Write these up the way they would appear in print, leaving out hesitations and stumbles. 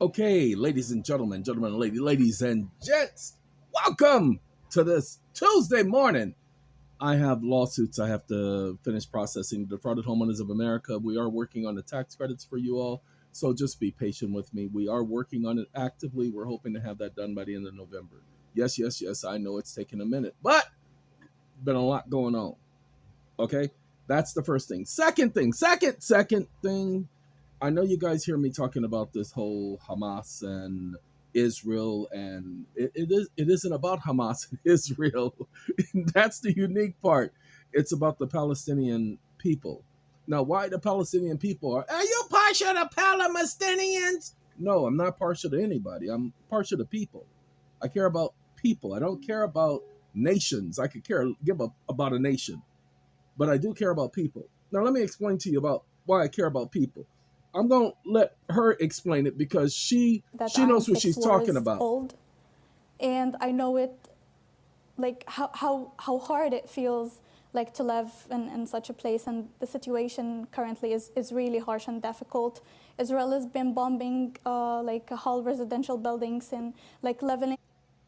Okay, ladies and gentlemen, ladies and gents, welcome to this Tuesday morning. I have lawsuits I have to finish processing. Defrauded Homeowners of America. We are working on the tax credits for you all, so just be patient with me. We are working on it actively. We're hoping to have that done by the end of November. Yes, yes, yes. I know it's taking a minute, but been a lot going on. Okay, that's the first thing. Second thing. I know you guys hear me talking about this whole Hamas and Israel, and it isn't about Hamas and Israel. That's the unique part. It's about the Palestinian people. Now, why the Palestinian people are you partial to Palestinians? No, I'm not partial to anybody. I'm partial to people. I care about people. I don't care about nations. I could give up about a nation, but I do care about people. Now, let me explain to you about why I care about people. I'm going to let her explain it because that she I'm knows what she's talking 6 years about. old, and I know it, like how hard it feels like to live in such a place, and the situation currently is really harsh and difficult. Israel has been bombing like whole residential buildings and like leveling.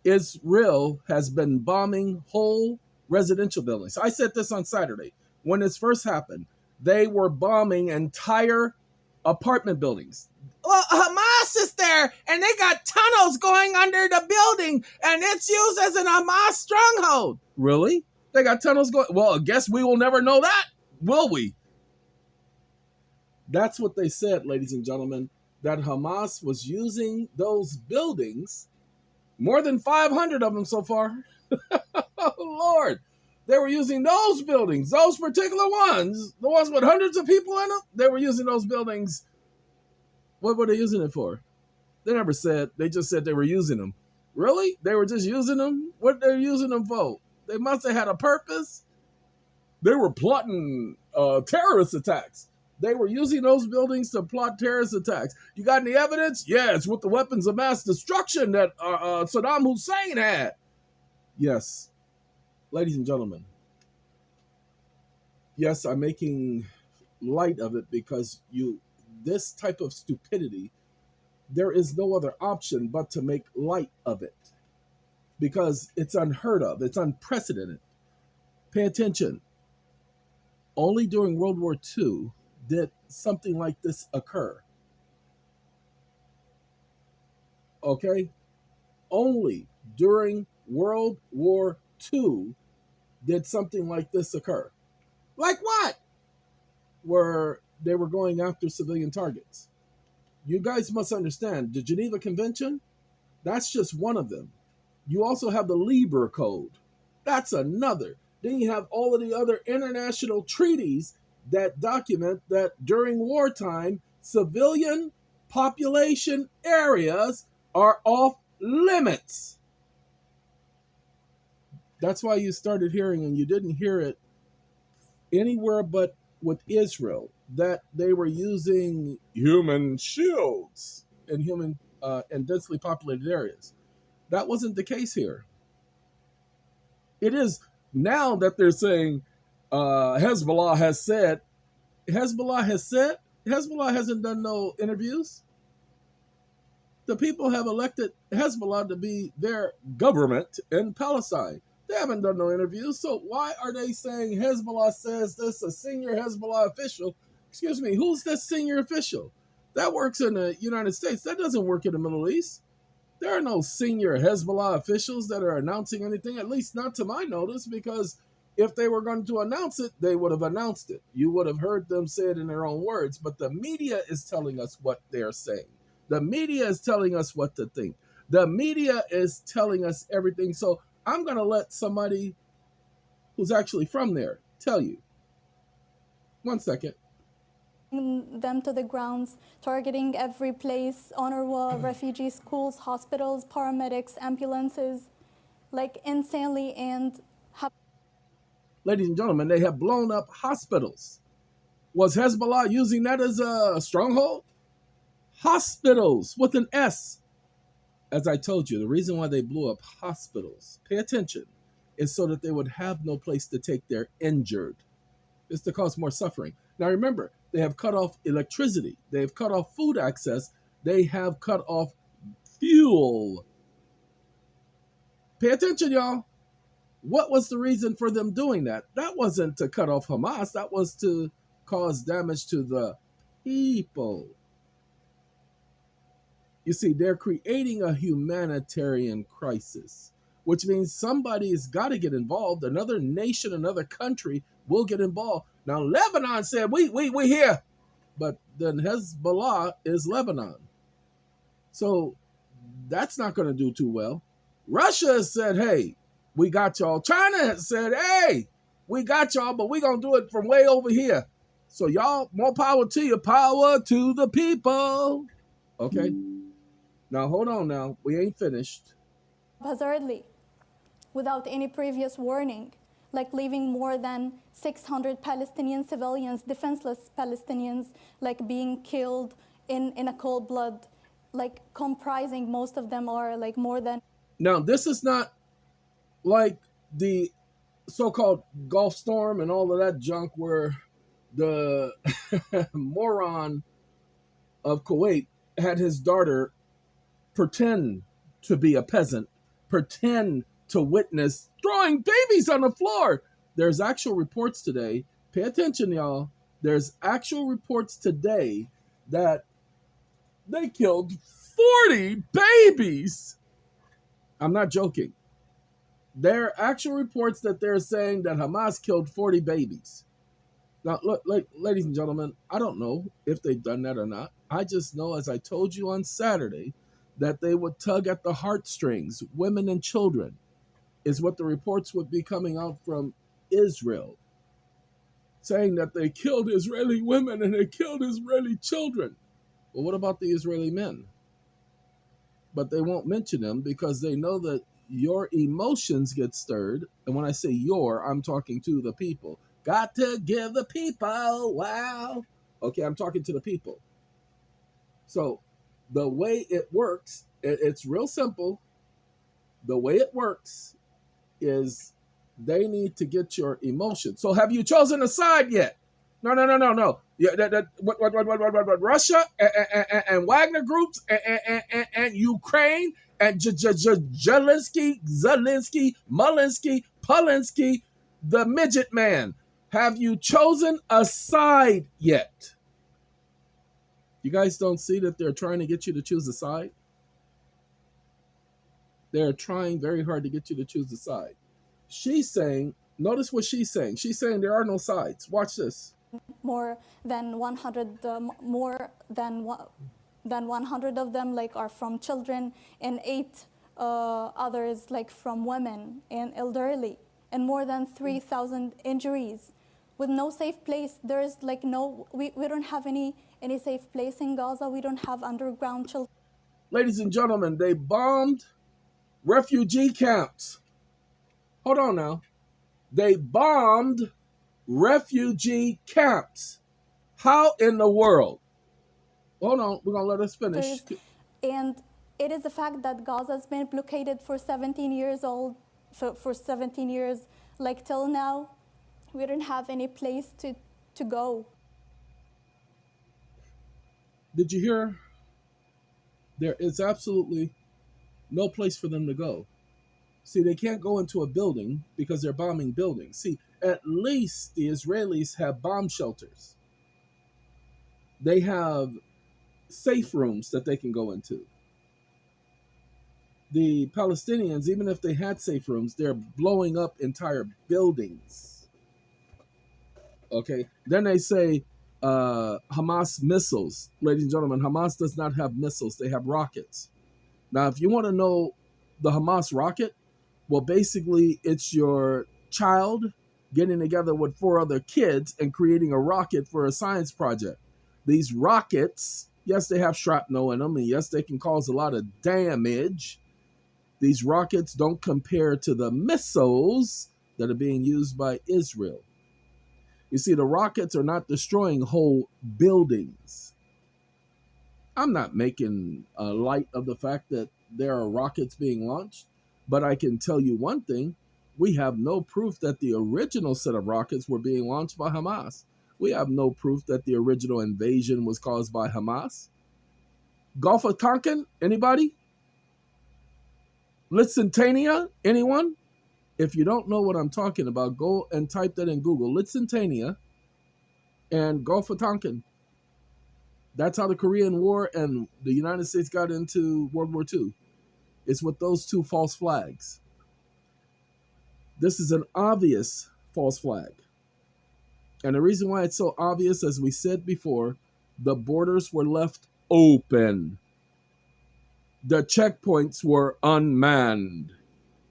Israel has been bombing whole residential buildings. I said this on Saturday. When this first happened, they were bombing entire apartment buildings. Well, Hamas is there, and they got tunnels going under the building, and it's used as an Hamas stronghold. Really? They got tunnels going. Well, I guess we will never know that, will we? That's what they said, ladies and gentlemen, that Hamas was using those buildings, more than 500 of them so far. Oh, Lord. They were using those buildings, those particular ones, the ones with hundreds of people in them. They were using those buildings. What were they using it for? They never said. They just said they were using them. Really? They were just using them? What they're using them for? They must have had a purpose. They were plotting terrorist attacks. They were using those buildings to plot terrorist attacks. You got any evidence? Yeah, it's with the weapons of mass destruction that Saddam Hussein had. Yes, ladies and gentlemen. Yes, I'm making light of it because this type of stupidity, there is no other option but to make light of it because it's unheard of. It's unprecedented. Pay attention. Only during World War II did something like this occur. Okay? Only during World War II did something like this occur. Like what? Where they were going after civilian targets. You guys must understand the Geneva Convention, that's just one of them. You also have the Lieber Code. That's another. Then you have all of the other international treaties that document that during wartime, civilian population areas are off limits. That's why you started hearing, and you didn't hear it anywhere but with Israel, that they were using human shields in human and densely populated areas. That wasn't the case here. It is now that they're saying Hezbollah has said. Hezbollah has said. Hezbollah hasn't done no interviews. The people have elected Hezbollah to be their government in Palestine. They haven't done no interviews, so why are they saying Hezbollah says this? A senior Hezbollah official. Excuse me, who's this senior official? That works in the United States. That doesn't work in the Middle East. There are no senior Hezbollah officials that are announcing anything, at least not to my notice, because if they were going to announce it, they would have announced it. You would have heard them say it in their own words, but the media is telling us what they're saying. The media is telling us what to think. The media is telling us everything. So I'm going to let somebody who's actually from there tell you. 1 second. Them to the grounds, targeting every place, UNRWA, refugee schools, hospitals, paramedics, ambulances, like insanely. And Ladies and gentlemen, they have blown up hospitals. Was Hezbollah using that as a stronghold? Hospitals with an S. As I told you, the reason why they blew up hospitals, pay attention, is so that they would have no place to take their injured. It's to cause more suffering. Now remember, they have cut off electricity. They have cut off food access They have cut off fuel. Pay attention, y'all. What was the reason for them doing that? That wasn't to cut off Hamas, that was to cause damage to the people. You see, they're creating a humanitarian crisis, which means somebody's got to get involved. Another nation, another country will get involved. Now, Lebanon said, we here. But then Hezbollah is Lebanon. So that's not going to do too well. Russia said, hey, we got y'all. China said, hey, we got y'all, but we're going to do it from way over here. So y'all, more power to you, power to the people. Okay. Now, hold on now. We ain't finished. Haphazardly, without any previous warning, like leaving more than 600 Palestinian civilians, defenseless Palestinians, like being killed in a cold blood, like comprising, most of them are like more than. Now, this is not like the so-called Gulf Storm and all of that junk where the moron of Kuwait had his daughter pretend to be a peasant, pretend to witness throwing babies on the floor. There's actual reports today. Pay attention, y'all. There's actual reports today that they killed 40 babies. I'm not joking. There are actual reports that they're saying that Hamas killed 40 babies. Now, look, ladies and gentlemen, I don't know if they've done that or not. I just know, as I told you on Saturday, that they would tug at the heartstrings, women and children, is what the reports would be coming out from Israel, saying that they killed Israeli women and they killed Israeli children. Well, what about the Israeli men? But they won't mention them because they know that your emotions get stirred. And when I say your, I'm talking to the people. Got to give the people, wow. Okay, I'm talking to the people. So the way it works, it's real simple. The way it works is they need to get your emotions. So have you chosen a side yet? No. Yeah, what Russia and Wagner groups and Ukraine and Zelensky, Malinsky, Polinsky, the midget man. Have you chosen a side yet? You guys don't see that they're trying to get you to choose a side? They're trying very hard to get you to choose a side. She's saying, notice what she's saying. She's saying there are no sides. Watch this. More than 100, more than 100 of them like are from children, and 8 others like from women and elderly, and more than 3,000 injuries, with no safe place. There's like we don't have any safe place in Gaza. We don't have underground children. Ladies and gentlemen, they bombed refugee camps. Hold on now. They bombed refugee camps. How in the world? Hold on, we're going to let us finish. And it is the fact that Gaza has been blockaded for 17 years old, for 17 years, like till now, we don't have any place to go. Did you hear? There is absolutely no place for them to go. See, they can't go into a building because they're bombing buildings. See, at least the Israelis have bomb shelters. They have safe rooms that they can go into. The Palestinians, even if they had safe rooms, they're blowing up entire buildings. Okay, then they say Hamas missiles. Ladies and gentlemen, Hamas does not have missiles. They have rockets. Now, if you want to know the Hamas rocket, well, basically, it's your child getting together with 4 other kids and creating a rocket for a science project. These rockets, yes, they have shrapnel in them, and yes, they can cause a lot of damage. These rockets don't compare to the missiles that are being used by Israel. You see, the rockets are not destroying whole buildings. I'm not making light of the fact that there are rockets being launched, but I can tell you one thing. We have no proof that the original set of rockets were being launched by Hamas. We have no proof that the original invasion was caused by Hamas. Gulf of Tonkin? Anybody? Lusitania? Anyone? If you don't know what I'm talking about, go and type that in Google. Lusitania and Gulf of Tonkin. That's how the Korean War and the United States got into World War II. It's with those two false flags. This is an obvious false flag. And the reason why it's so obvious, as we said before, the borders were left open. The checkpoints were unmanned.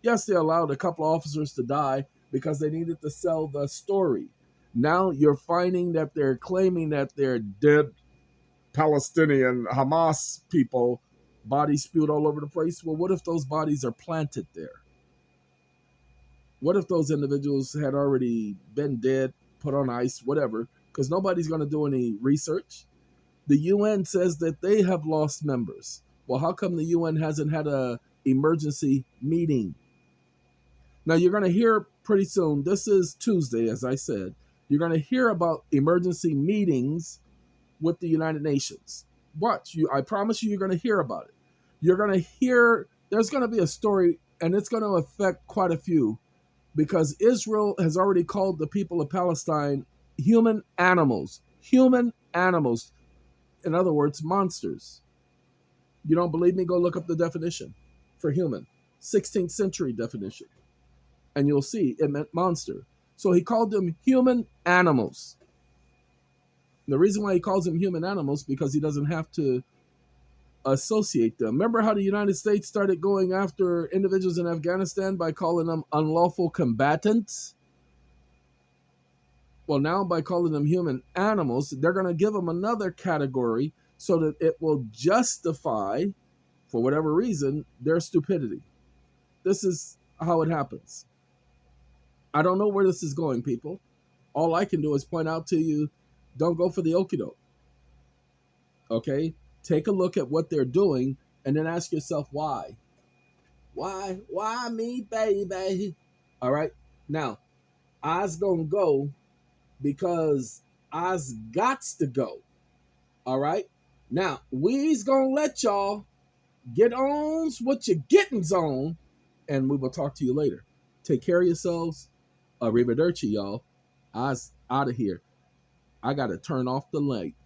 Yes, they allowed a couple officers to die because they needed to sell the story. Now you're finding that they're claiming that they're dead Palestinian Hamas people, bodies spewed all over the place. Well, what if those bodies are planted there? What if those individuals had already been dead, put on ice, whatever? Because nobody's going to do any research. The UN says that they have lost members. Well, how come the UN hasn't had a emergency meeting? Now you're going to hear pretty soon. This is Tuesday, as I said. You're going to hear about emergency meetings with the United Nations. Watch, I promise you, you're going to hear about it. You're going to hear. There's going to be a story, and it's going to affect quite a few, because Israel has already called the people of Palestine human animals. Human animals. In other words, monsters. You don't believe me? Go look up the definition for human. 16th century definition. And you'll see it meant monster. So he called them human animals. The reason why he calls them human animals, because he doesn't have to associate them. Remember how the United States started going after individuals in Afghanistan by calling them unlawful combatants? Well, now by calling them human animals, they're going to give them another category so that it will justify, for whatever reason, their stupidity. This is how it happens. I don't know where this is going, people. All I can do is point out to you, don't go for the okie doke. Okay? Take a look at what they're doing and then ask yourself why. Why? Why me, baby? All right? Now, I's gonna go because I's gots to go. All right? Now, we's gonna let y'all get on what you're getting on, and we will talk to you later. Take care of yourselves. Arrivederci, y'all. I's out of here. I gotta turn off the lights.